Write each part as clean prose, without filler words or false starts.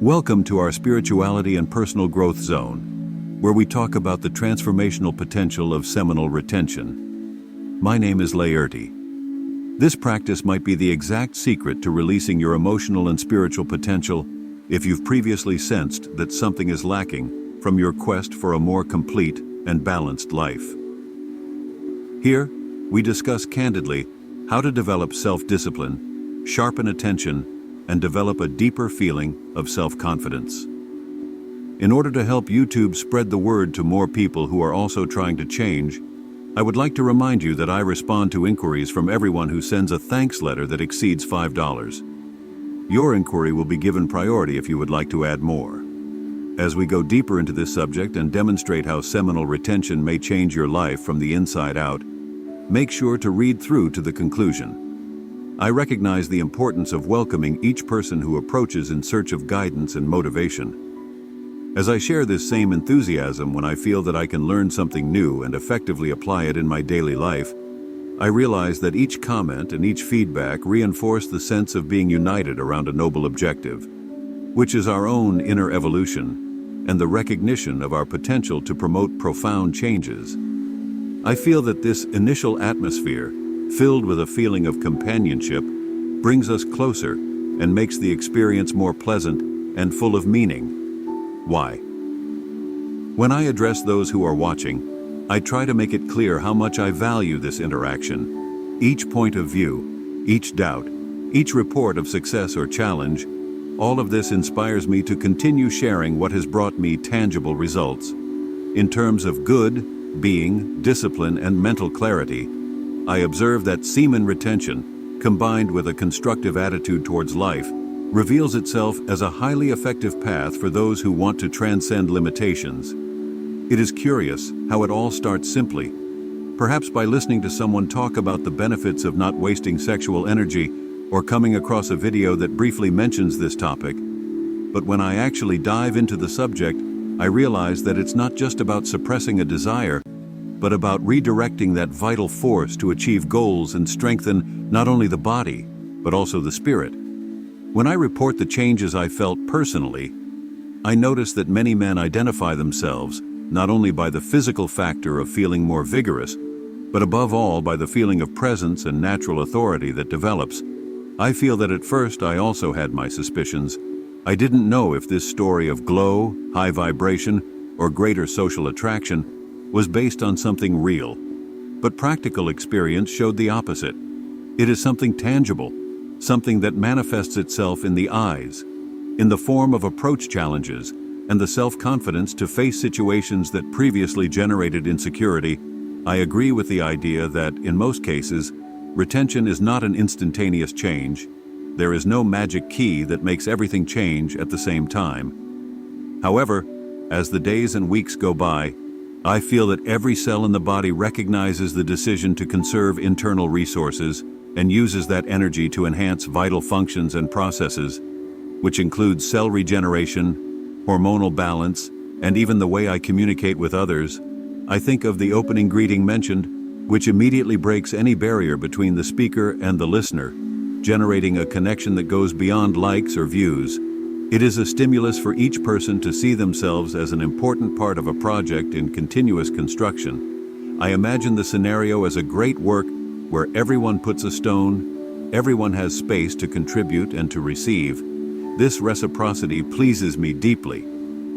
Welcome to our spirituality and personal growth zone, where we talk about the transformational potential of seminal retention. My name is Laerti. This practice might be the exact secret to releasing your emotional and spiritual potential if you've previously sensed that something is lacking from your quest for a more complete and balanced life. Here, we discuss candidly how to develop self-discipline, sharpen attention, and develop a deeper feeling of self-confidence. In order to help YouTube spread the word to more people who are also trying to change, I would like to remind you that I respond to inquiries from everyone who sends a thanks letter that exceeds $5. Your inquiry will be given priority if you would like to add more. As we go deeper into this subject and demonstrate how seminal retention may change your life from the inside out, make sure to read through to the conclusion. I recognize the importance of welcoming each person who approaches in search of guidance and motivation. As I share this same enthusiasm when I feel that I can learn something new and effectively apply it in my daily life, I realize that each comment and each feedback reinforce the sense of being united around a noble objective, which is our own inner evolution and the recognition of our potential to promote profound changes. I feel that this initial atmosphere, filled with a feeling of companionship, brings us closer and makes the experience more pleasant and full of meaning. Why? When I address those who are watching, I try to make it clear how much I value this interaction. Each point of view, each doubt, each report of success or challenge, all of this inspires me to continue sharing what has brought me tangible results. In terms of good, being, discipline, and mental clarity, I observe that semen retention, combined with a constructive attitude towards life, reveals itself as a highly effective path for those who want to transcend limitations. It is curious how it all starts simply, perhaps by listening to someone talk about the benefits of not wasting sexual energy or coming across a video that briefly mentions this topic. But when I actually dive into the subject, I realize that it's not just about suppressing a desire, but about redirecting that vital force to achieve goals and strengthen not only the body, but also the spirit. When I report the changes I felt personally, I notice that many men identify themselves not only by the physical factor of feeling more vigorous, but above all by the feeling of presence and natural authority that develops. I feel that at first I also had my suspicions. I didn't know if this story of glow, high vibration, or greater social attraction was based on something real, but practical experience showed the opposite. It is something tangible, something that manifests itself in the eyes, in the form of approach challenges and the self-confidence to face situations that previously generated insecurity. I agree with the idea that, in most cases, retention is not an instantaneous change. There is no magic key that makes everything change at the same time. However, as the days and weeks go by, I feel that every cell in the body recognizes the decision to conserve internal resources and uses that energy to enhance vital functions and processes, which includes cell regeneration, hormonal balance, and even the way I communicate with others. I think of the opening greeting mentioned, which immediately breaks any barrier between the speaker and the listener, generating a connection that goes beyond likes or views. It is a stimulus for each person to see themselves as an important part of a project in continuous construction. I imagine the scenario as a great work where everyone puts a stone, everyone has space to contribute and to receive. This reciprocity pleases me deeply,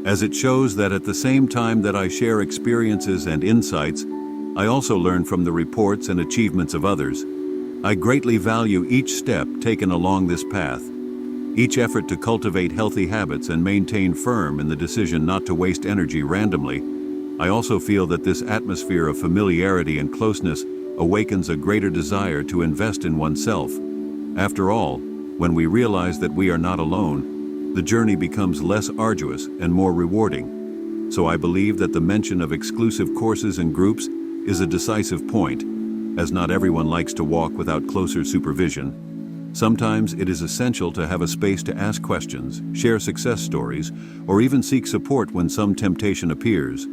as it shows that at the same time that I share experiences and insights, I also learn from the reports and achievements of others. I greatly value each step taken along this path, each effort to cultivate healthy habits and maintain firm in the decision not to waste energy randomly. I also feel that this atmosphere of familiarity and closeness awakens a greater desire to invest in oneself. After all, when we realize that we are not alone, the journey becomes less arduous and more rewarding. So I believe that the mention of exclusive courses and groups is a decisive point, as not everyone likes to walk without closer supervision. Sometimes it is essential to have a space to ask questions, share success stories, or even seek support when some temptation appears.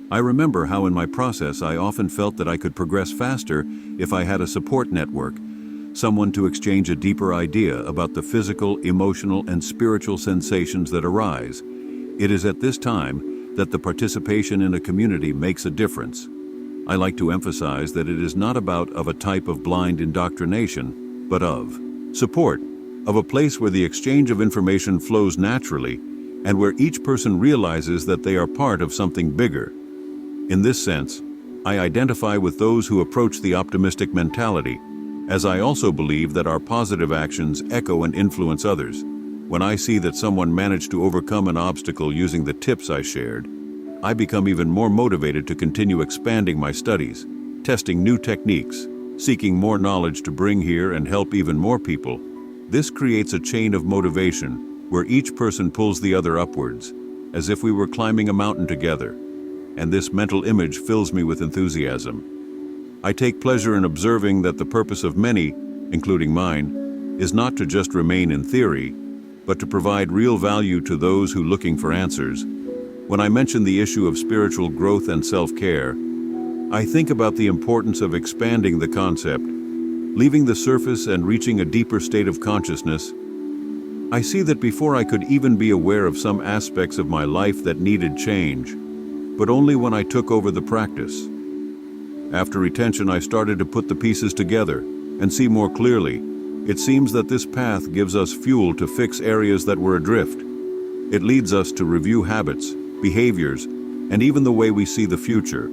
I remember how in my process I often felt that I could progress faster if I had a support network, someone to exchange a deeper idea about the physical, emotional, and spiritual sensations that arise. It is at this time that the participation in a community makes a difference. I like to emphasize that it is not about a type of blind indoctrination, but of support, of a place where the exchange of information flows naturally and where each person realizes that they are part of something bigger. In this sense, I identify with those who approach the optimistic mentality, as I also believe that our positive actions echo and influence others. When I see that someone managed to overcome an obstacle using the tips I shared, I become even more motivated to continue expanding my studies, testing new techniques, seeking more knowledge to bring here and help even more people. This creates a chain of motivation where each person pulls the other upwards, as if we were climbing a mountain together. And this mental image fills me with enthusiasm. I take pleasure in observing that the purpose of many, including mine, is not to just remain in theory, but to provide real value to those who are looking for answers. When I mention the issue of spiritual growth and self-care, I think about the importance of expanding the concept, leaving the surface and reaching a deeper state of consciousness. I see that before I could even be aware of some aspects of my life that needed change, but only when I took over the practice. After retention, I started to put the pieces together and see more clearly. It seems that this path gives us fuel to fix areas that were adrift. It leads us to review habits, behaviors, and even the way we see the future.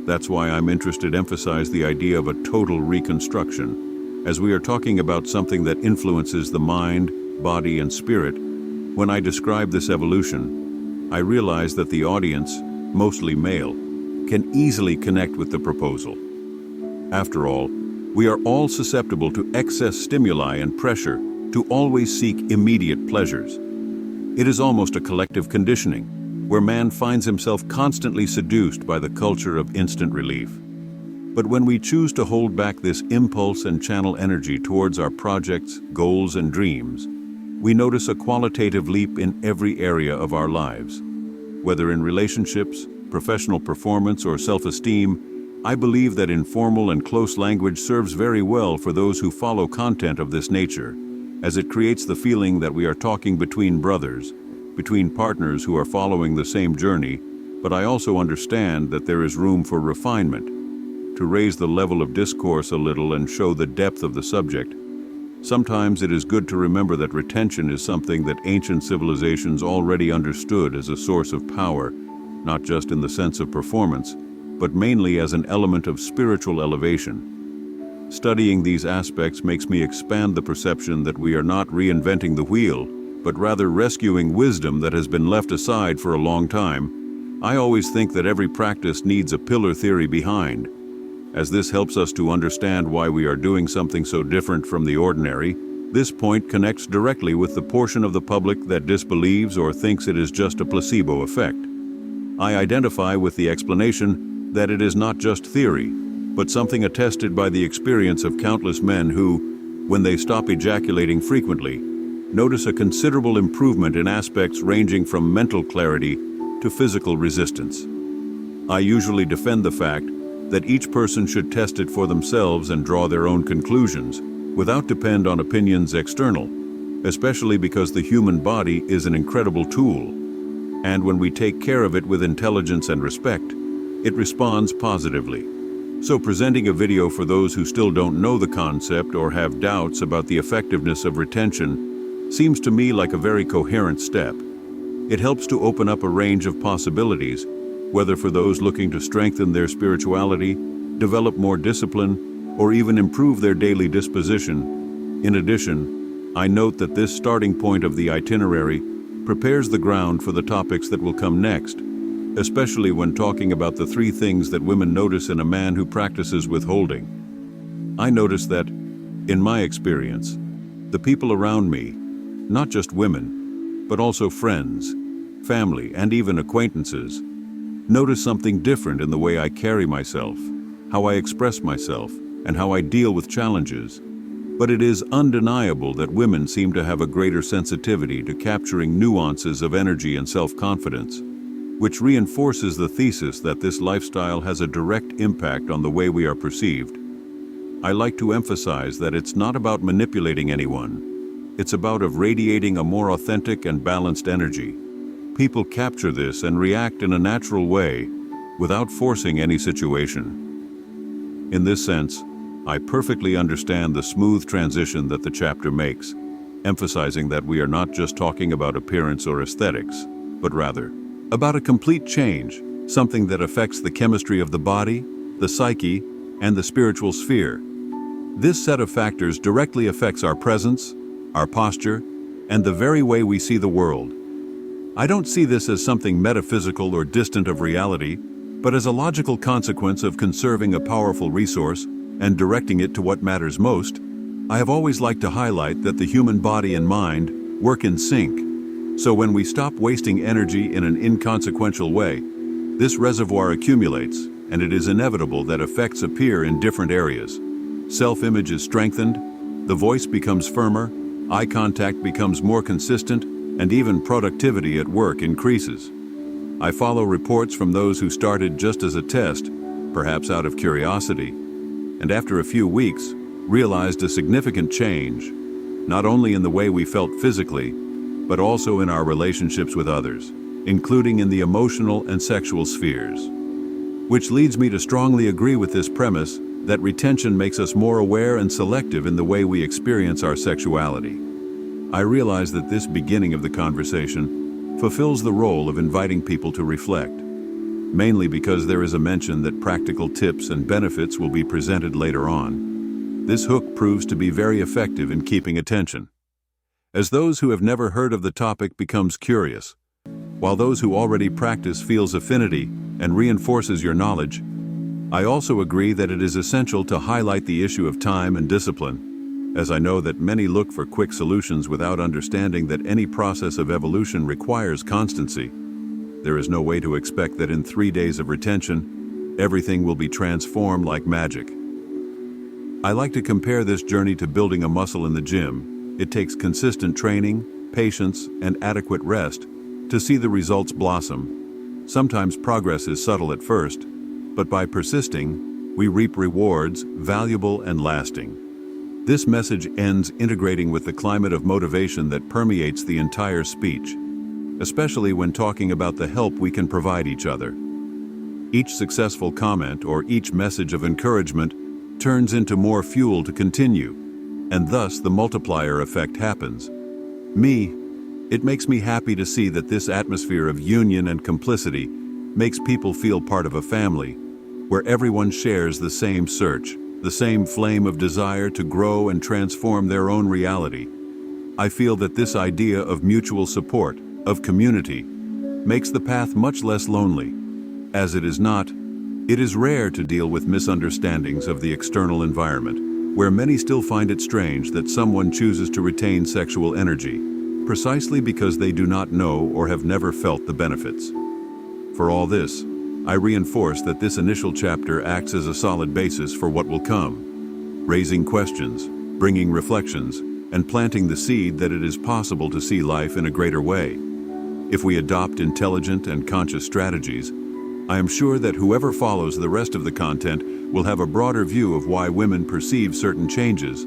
That's why I'm interested to emphasize the idea of a total reconstruction, as we are talking about something that influences the mind, body, and spirit. When I describe this evolution, I realize that the audience, mostly male, can easily connect with the proposal. After all, we are all susceptible to excess stimuli and pressure to always seek immediate pleasures. It is almost a collective conditioning, where man finds himself constantly seduced by the culture of instant relief. But when we choose to hold back this impulse and channel energy towards our projects, goals, and dreams, we notice a qualitative leap in every area of our lives. Whether in relationships, professional performance, or self-esteem, I believe that informal and close language serves very well for those who follow content of this nature, as it creates the feeling that we are talking between brothers, between partners who are following the same journey. But I also understand that there is room for refinement, to raise the level of discourse a little and show the depth of the subject. Sometimes it is good to remember that retention is something that ancient civilizations already understood as a source of power, not just in the sense of performance, but mainly as an element of spiritual elevation. Studying these aspects makes me expand the perception that we are not reinventing the wheel, but rather rescuing wisdom that has been left aside for a long time. I always think that every practice needs a pillar theory behind, as this helps us to understand why we are doing something so different from the ordinary. This point connects directly with the portion of the public that disbelieves or thinks it is just a placebo effect. I identify with the explanation that it is not just theory, but something attested by the experience of countless men who, when they stop ejaculating frequently, notice a considerable improvement in aspects ranging from mental clarity to physical resistance. I usually defend the fact that each person should test it for themselves and draw their own conclusions, without depend on opinions external, especially because the human body is an incredible tool. And when we take care of it with intelligence and respect, it responds positively. So presenting a video for those who still don't know the concept or have doubts about the effectiveness of retention seems to me like a very coherent step. It helps to open up a range of possibilities, whether for those looking to strengthen their spirituality, develop more discipline, or even improve their daily disposition. In addition, I note that this starting point of the itinerary prepares the ground for the topics that will come next, especially when talking about the 3 things that women notice in a man who practices withholding. I notice that, in my experience, the people around me, not just women, but also friends, family, and even acquaintances, notice something different in the way I carry myself, how I express myself, and how I deal with challenges. But it is undeniable that women seem to have a greater sensitivity to capturing nuances of energy and self-confidence, which reinforces the thesis that this lifestyle has a direct impact on the way we are perceived. I like to emphasize that it's not about manipulating anyone. It's about radiating a more authentic and balanced energy. People capture this and react in a natural way without forcing any situation. In this sense, I perfectly understand the smooth transition that the chapter makes, emphasizing that we are not just talking about appearance or aesthetics, but rather about a complete change, something that affects the chemistry of the body, the psyche, and the spiritual sphere. This set of factors directly affects our presence, our posture, and the very way we see the world. I don't see this as something metaphysical or distant of reality, but as a logical consequence of conserving a powerful resource and directing it to what matters most. I have always liked to highlight that the human body and mind work in sync. So when we stop wasting energy in an inconsequential way, this reservoir accumulates, and it is inevitable that effects appear in different areas. Self-image is strengthened, the voice becomes firmer, eye contact becomes more consistent, and even productivity at work increases. I follow reports from those who started just as a test, perhaps out of curiosity, and after a few weeks, realized a significant change, not only in the way we felt physically, but also in our relationships with others, including in the emotional and sexual spheres. Which leads me to strongly agree with this premise that retention makes us more aware and selective in the way we experience our sexuality. I realize that this beginning of the conversation fulfills the role of inviting people to reflect, mainly because there is a mention that practical tips and benefits will be presented later on. This hook proves to be very effective in keeping attention. As those who have never heard of the topic becomes curious, while those who already practice feels affinity and reinforces your knowledge, I also agree that it is essential to highlight the issue of time and discipline, as I know that many look for quick solutions without understanding that any process of evolution requires constancy. There is no way to expect that in 3 days of retention, everything will be transformed like magic. I like to compare this journey to building a muscle in the gym. It takes consistent training, patience, and adequate rest to see the results blossom. Sometimes progress is subtle at first, but by persisting, we reap rewards valuable and lasting. This message ends integrating with the climate of motivation that permeates the entire speech, especially when talking about the help we can provide each other. Each successful comment or each message of encouragement turns into more fuel to continue, and thus the multiplier effect happens. It makes me happy to see that this atmosphere of union and complicity makes people feel part of a family, where everyone shares the same search, the same flame of desire to grow and transform their own reality. I feel that this idea of mutual support, of community, makes the path much less lonely. As it is rare to deal with misunderstandings of the external environment, where many still find it strange that someone chooses to retain sexual energy, precisely because they do not know or have never felt the benefits. For all this, I reinforce that this initial chapter acts as a solid basis for what will come, raising questions, bringing reflections, and planting the seed that it is possible to see life in a greater way. If we adopt intelligent and conscious strategies, I am sure that whoever follows the rest of the content will have a broader view of why women perceive certain changes,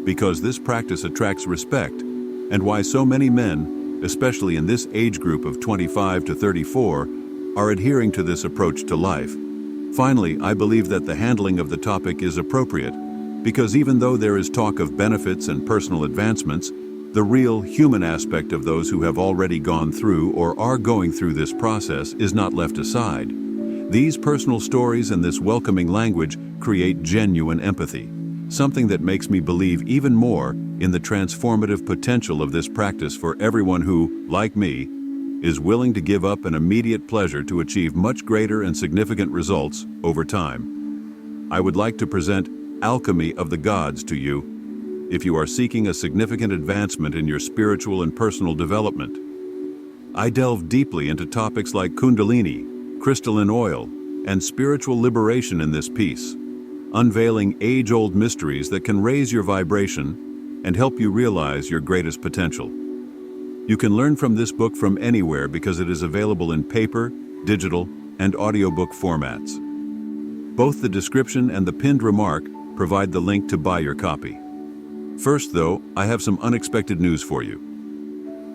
because this practice attracts respect, and why so many men, especially in this age group of 25 to 34, are adhering to this approach to life. Finally, I believe that the handling of the topic is appropriate, because even though there is talk of benefits and personal advancements, the real human aspect of those who have already gone through or are going through this process is not left aside. These personal stories and this welcoming language create genuine empathy, something that makes me believe even more in the transformative potential of this practice for everyone who, like me, is willing to give up an immediate pleasure to achieve much greater and significant results over time. I would like to present Alchemy of the Gods to you if you are seeking a significant advancement in your spiritual and personal development. I delve deeply into topics like Kundalini, crystalline oil, and spiritual liberation in this piece, unveiling age-old mysteries that can raise your vibration and help you realize your greatest potential. You can learn from this book from anywhere because it is available in paper, digital, and audiobook formats. Both the description and the pinned remark provide the link to buy your copy. First, though, I have some unexpected news for you.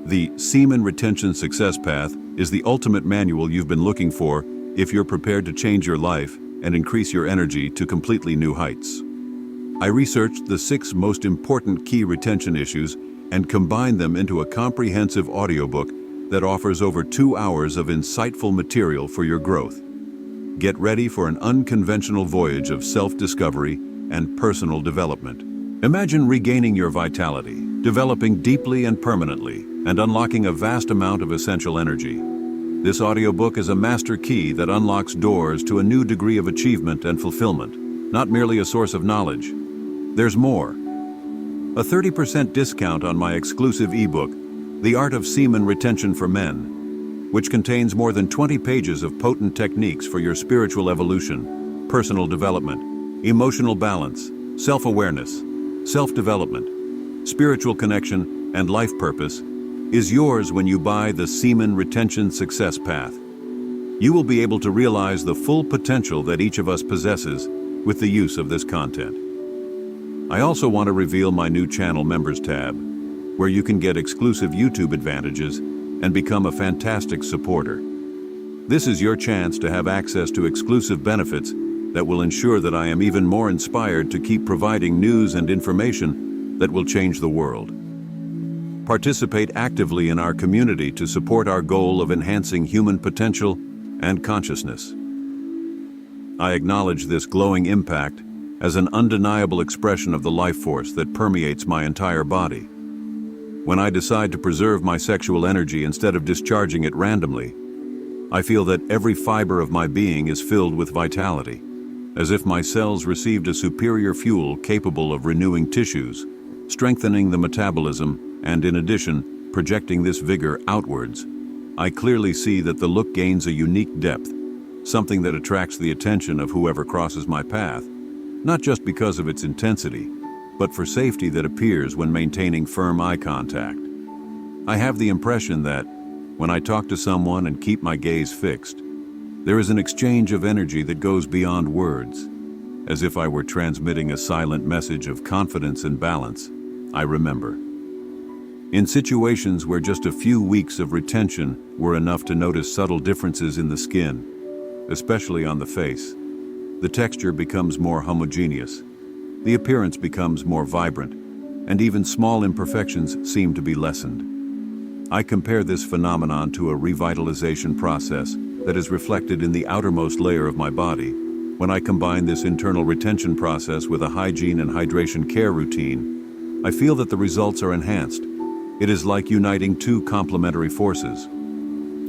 The Semen Retention Success Path is the ultimate manual you've been looking for if you're prepared to change your life and increase your energy to completely new heights. I researched the 6 most important key retention issues and combined them into a comprehensive audiobook that offers over 2 hours of insightful material for your growth. Get ready for an unconventional voyage of self-discovery and personal development. Imagine regaining your vitality, developing deeply and permanently, and unlocking a vast amount of essential energy. This audiobook is a master key that unlocks doors to a new degree of achievement and fulfillment, not merely a source of knowledge. There's more. A 30% discount on my exclusive ebook, The Art of Semen Retention for Men, which contains more than 20 pages of potent techniques for your spiritual evolution, personal development, emotional balance, self-awareness, self-development, spiritual connection, and life purpose, is yours when you buy the Semen Retention Success Path. You will be able to realize the full potential that each of us possesses with the use of this content. I also want to reveal my new channel members tab, where you can get exclusive YouTube advantages and become a fantastic supporter. This is your chance to have access to exclusive benefits that will ensure that I am even more inspired to keep providing news and information that will change the world. Participate actively in our community to support our goal of enhancing human potential and consciousness. I acknowledge this glowing impact as an undeniable expression of the life force that permeates my entire body. When I decide to preserve my sexual energy instead of discharging it randomly, I feel that every fiber of my being is filled with vitality, as if my cells received a superior fuel capable of renewing tissues, strengthening the metabolism, and in addition, projecting this vigor outwards. I clearly see that the look gains a unique depth, something that attracts the attention of whoever crosses my path, not just because of its intensity, but for safety that appears when maintaining firm eye contact. I have the impression that, when I talk to someone and keep my gaze fixed, there is an exchange of energy that goes beyond words, as if I were transmitting a silent message of confidence and balance. I remember. In situations where just a few weeks of retention were enough to notice subtle differences in the skin, especially on the face, the texture becomes more homogeneous, the appearance becomes more vibrant, and even small imperfections seem to be lessened. I compare this phenomenon to a revitalization process that is reflected in the outermost layer of my body. When I combine this internal retention process with a hygiene and hydration care routine, I feel that the results are enhanced. It is like uniting 2 complementary forces.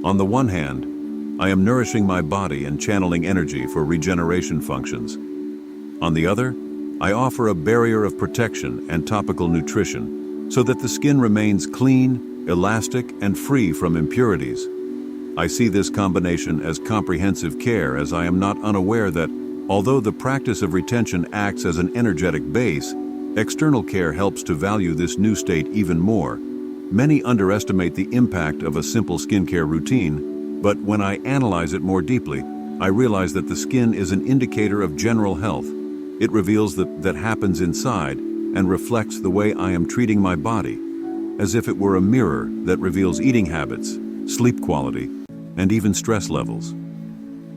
On the one hand, I am nourishing my body and channeling energy for regeneration functions. On the other, I offer a barrier of protection and topical nutrition so that the skin remains clean, elastic, and free from impurities. I see this combination as comprehensive care, as I am not unaware that, although the practice of retention acts as an energetic base, external care helps to value this new state even more. Many underestimate the impact of a simple skincare routine, but when I analyze it more deeply, I realize that the skin is an indicator of general health. It reveals that happens inside and reflects the way I am treating my body, as if it were a mirror that reveals eating habits, sleep quality, and even stress levels.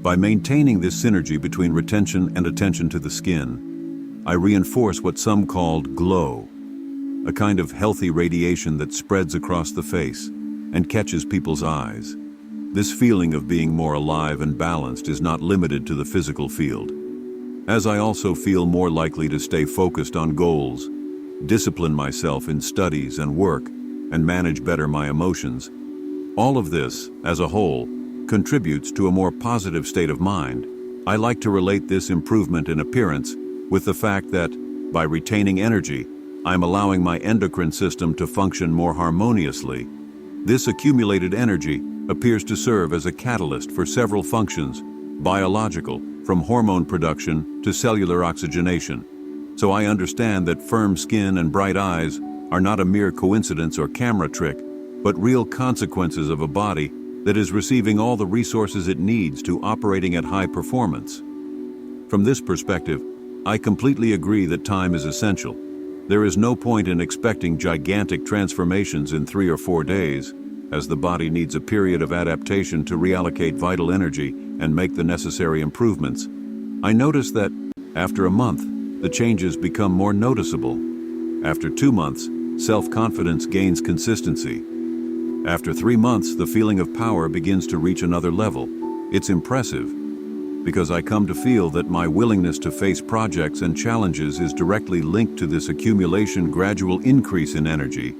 By maintaining this synergy between retention and attention to the skin, I reinforce what some called glow, a kind of healthy radiation that spreads across the face and catches people's eyes. This feeling of being more alive and balanced is not limited to the physical field, as I also feel more likely to stay focused on goals, discipline myself in studies and work, and manage better my emotions. All of this, as a whole, contributes to a more positive state of mind. I like to relate this improvement in appearance with the fact that, by retaining energy, I'm allowing my endocrine system to function more harmoniously. This accumulated energy appears to serve as a catalyst for several functions, biological, from hormone production to cellular oxygenation. So I understand that firm skin and bright eyes are not a mere coincidence or camera trick, but real consequences of a body that is receiving all the resources it needs to operating at high performance. From this perspective, I completely agree that time is essential. There is no point in expecting gigantic transformations in 3 or 4 days, as the body needs a period of adaptation to reallocate vital energy and make the necessary improvements. I notice that, after a month, the changes become more noticeable. After 2 months, self-confidence gains consistency. After 3 months, the feeling of power begins to reach another level. It's impressive, because I come to feel that my willingness to face projects and challenges is directly linked to this accumulation gradual increase in energy.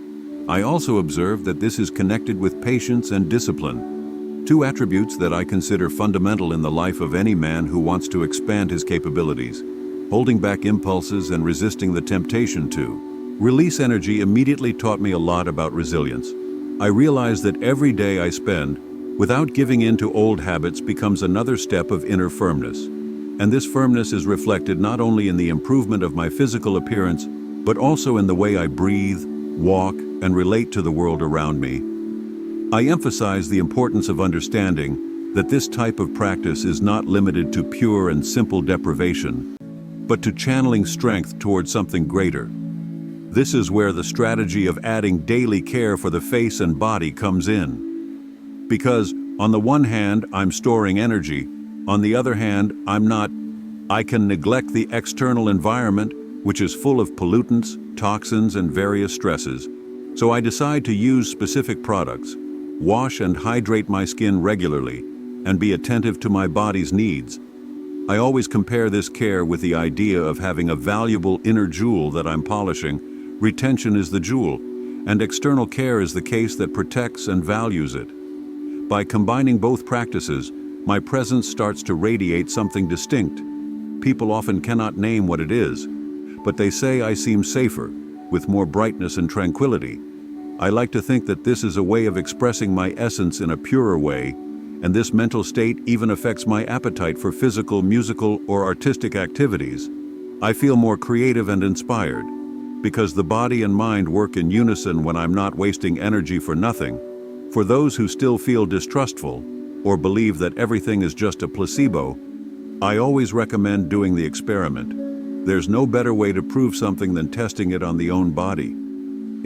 I also observe that this is connected with patience and discipline, 2 attributes that I consider fundamental in the life of any man who wants to expand his capabilities. Holding back impulses and resisting the temptation to release energy immediately taught me a lot about resilience. I realized that every day I spend without giving in to old habits becomes another step of inner firmness. And this firmness is reflected not only in the improvement of my physical appearance, but also in the way I breathe, walk, and relate to the world around me. I emphasize the importance of understanding that this type of practice is not limited to pure and simple deprivation, but to channeling strength towards something greater. This is where the strategy of adding daily care for the face and body comes in. Because, on the one hand, I'm storing energy, on the other hand, I'm not. I can neglect the external environment, which is full of pollutants, toxins, and various stresses. So I decide to use specific products, wash and hydrate my skin regularly, and be attentive to my body's needs. I always compare this care with the idea of having a valuable inner jewel that I'm polishing. Retention is the jewel, and external care is the case that protects and values it. By combining both practices, my presence starts to radiate something distinct. People often cannot name what it is, but they say I seem safer, with more brightness and tranquility. I like to think that this is a way of expressing my essence in a purer way, and this mental state even affects my appetite for physical, musical, or artistic activities. I feel more creative and inspired, because the body and mind work in unison when I'm not wasting energy for nothing. For those who still feel distrustful, or believe that everything is just a placebo, I always recommend doing the experiment. There's no better way to prove something than testing it on the own body.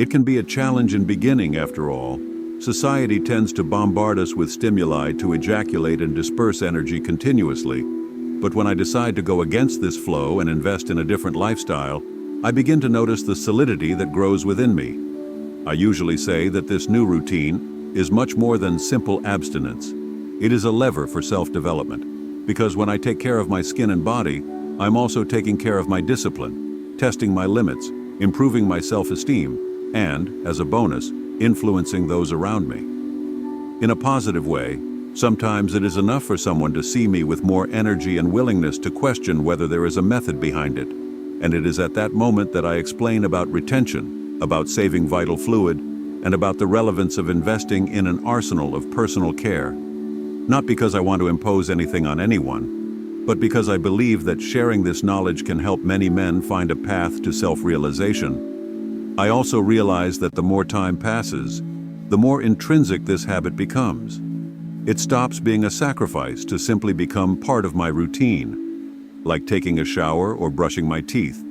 It can be a challenge in beginning, after all. Society tends to bombard us with stimuli to ejaculate and disperse energy continuously. But when I decide to go against this flow and invest in a different lifestyle, I begin to notice the solidity that grows within me. I usually say that this new routine is much more than simple abstinence. It is a lever for self-development, because when I take care of my skin and body, I'm also taking care of my discipline, testing my limits, improving my self-esteem, and, as a bonus, influencing those around me. In a positive way, sometimes it is enough for someone to see me with more energy and willingness to question whether there is a method behind it. And it is at that moment that I explain about retention, about saving vital fluid, and about the relevance of investing in an arsenal of personal care. Not because I want to impose anything on anyone, but because I believe that sharing this knowledge can help many men find a path to self-realization. I also realize that the more time passes, the more intrinsic this habit becomes. It stops being a sacrifice to simply become part of my routine, like taking a shower or brushing my teeth.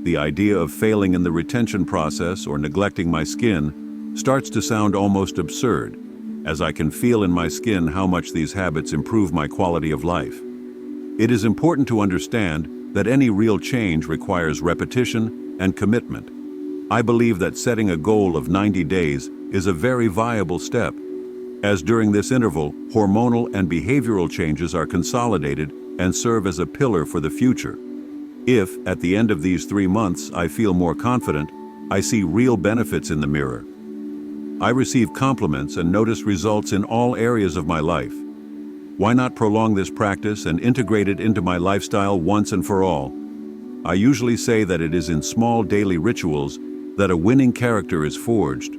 The idea of failing in the retention process or neglecting my skin starts to sound almost absurd, as I can feel in my skin how much these habits improve my quality of life. It is important to understand that any real change requires repetition and commitment. I believe that setting a goal of 90 days is a very viable step, as during this interval, hormonal and behavioral changes are consolidated and serve as a pillar for the future. If, at the end of these 3 months, I feel more confident, I see real benefits in the mirror. I receive compliments and notice results in all areas of my life. Why not prolong this practice and integrate it into my lifestyle once and for all? I usually say that it is in small daily rituals that a winning character is forged.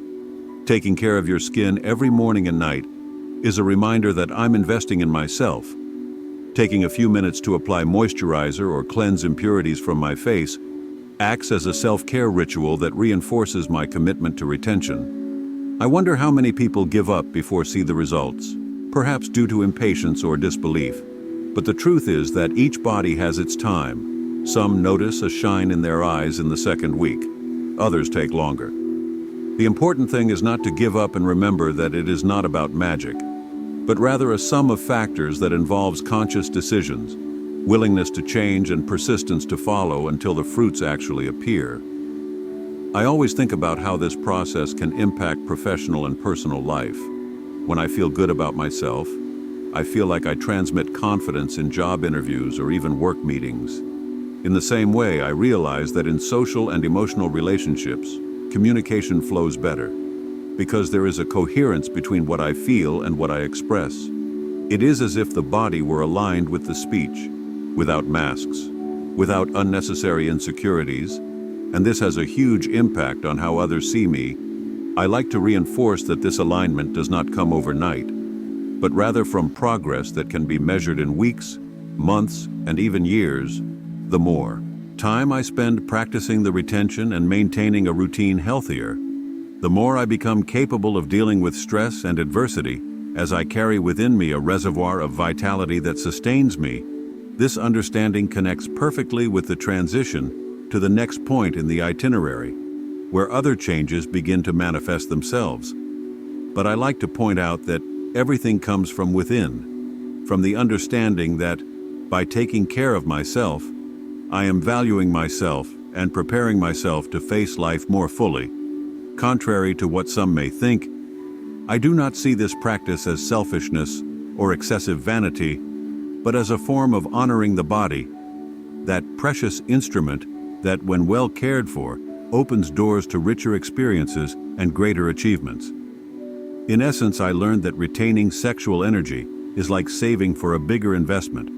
Taking care of your skin every morning and night is a reminder that I'm investing in myself. Taking a few minutes to apply moisturizer or cleanse impurities from my face acts as a self-care ritual that reinforces my commitment to retention. I wonder how many people give up before see the results, perhaps due to impatience or disbelief. But the truth is that each body has its time. Some notice a shine in their eyes in the second week. Others take longer. The important thing is not to give up and remember that it is not about magic, but rather a sum of factors that involves conscious decisions, willingness to change, and persistence to follow until the fruits actually appear. I always think about how this process can impact professional and personal life. When I feel good about myself, I feel like I transmit confidence in job interviews or even work meetings. In the same way, I realize that in social and emotional relationships, communication flows better, because there is a coherence between what I feel and what I express. It is as if the body were aligned with the speech, without masks, without unnecessary insecurities, and this has a huge impact on how others see me. I like to reinforce that this alignment does not come overnight, but rather from progress that can be measured in weeks, months, and even years. The more time I spend practicing the retention and maintaining a routine healthier, the more I become capable of dealing with stress and adversity as I carry within me a reservoir of vitality that sustains me. This understanding connects perfectly with the transition to the next point in the itinerary, where other changes begin to manifest themselves. But I like to point out that everything comes from within, from the understanding that by taking care of myself, I am valuing myself and preparing myself to face life more fully. Contrary to what some may think, I do not see this practice as selfishness or excessive vanity, but as a form of honoring the body, that precious instrument that, when well cared for, opens doors to richer experiences and greater achievements. In essence, I learned that retaining sexual energy is like saving for a bigger investment,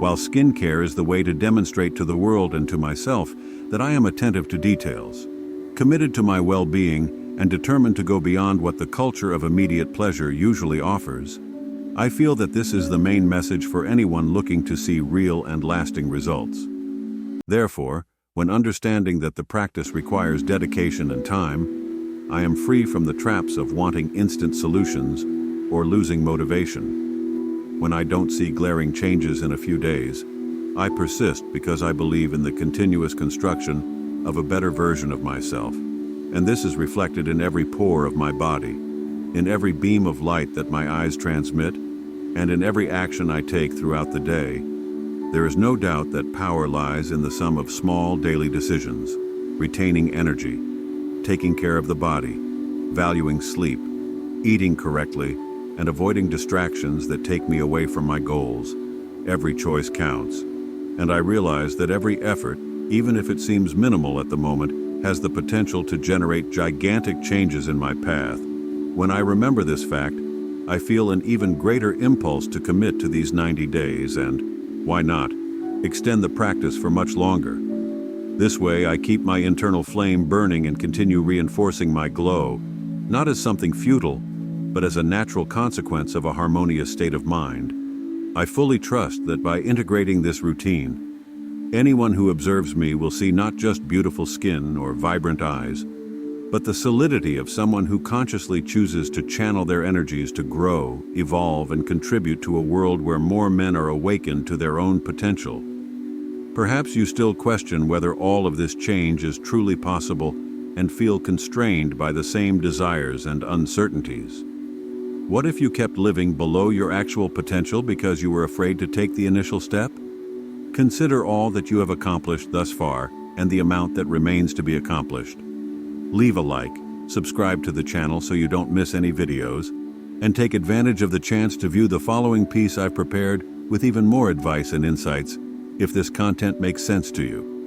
while skincare is the way to demonstrate to the world and to myself that I am attentive to details, committed to my well-being, and determined to go beyond what the culture of immediate pleasure usually offers. I feel that this is the main message for anyone looking to see real and lasting results. Therefore, when understanding that the practice requires dedication and time, I am free from the traps of wanting instant solutions or losing motivation. When I don't see glaring changes in a few days, I persist because I believe in the continuous construction of a better version of myself. And this is reflected in every pore of my body, in every beam of light that my eyes transmit, and in every action I take throughout the day. There is no doubt that power lies in the sum of small daily decisions: retaining energy, taking care of the body, valuing sleep, eating correctly, and avoiding distractions that take me away from my goals. Every choice counts, and I realize that every effort, even if it seems minimal at the moment, has the potential to generate gigantic changes in my path. When I remember this fact, I feel an even greater impulse to commit to these 90 days and, why not, extend the practice for much longer. This way, I keep my internal flame burning and continue reinforcing my glow, not as something futile, but as a natural consequence of a harmonious state of mind. I fully trust that by integrating this routine, anyone who observes me will see not just beautiful skin or vibrant eyes, but the solidity of someone who consciously chooses to channel their energies to grow, evolve, and contribute to a world where more men are awakened to their own potential. Perhaps you still question whether all of this change is truly possible and feel constrained by the same desires and uncertainties. What if you kept living below your actual potential because you were afraid to take the initial step? Consider all that you have accomplished thus far and the amount that remains to be accomplished. Leave a like, subscribe to the channel so you don't miss any videos, and take advantage of the chance to view the following piece I've prepared with even more advice and insights if this content makes sense to you.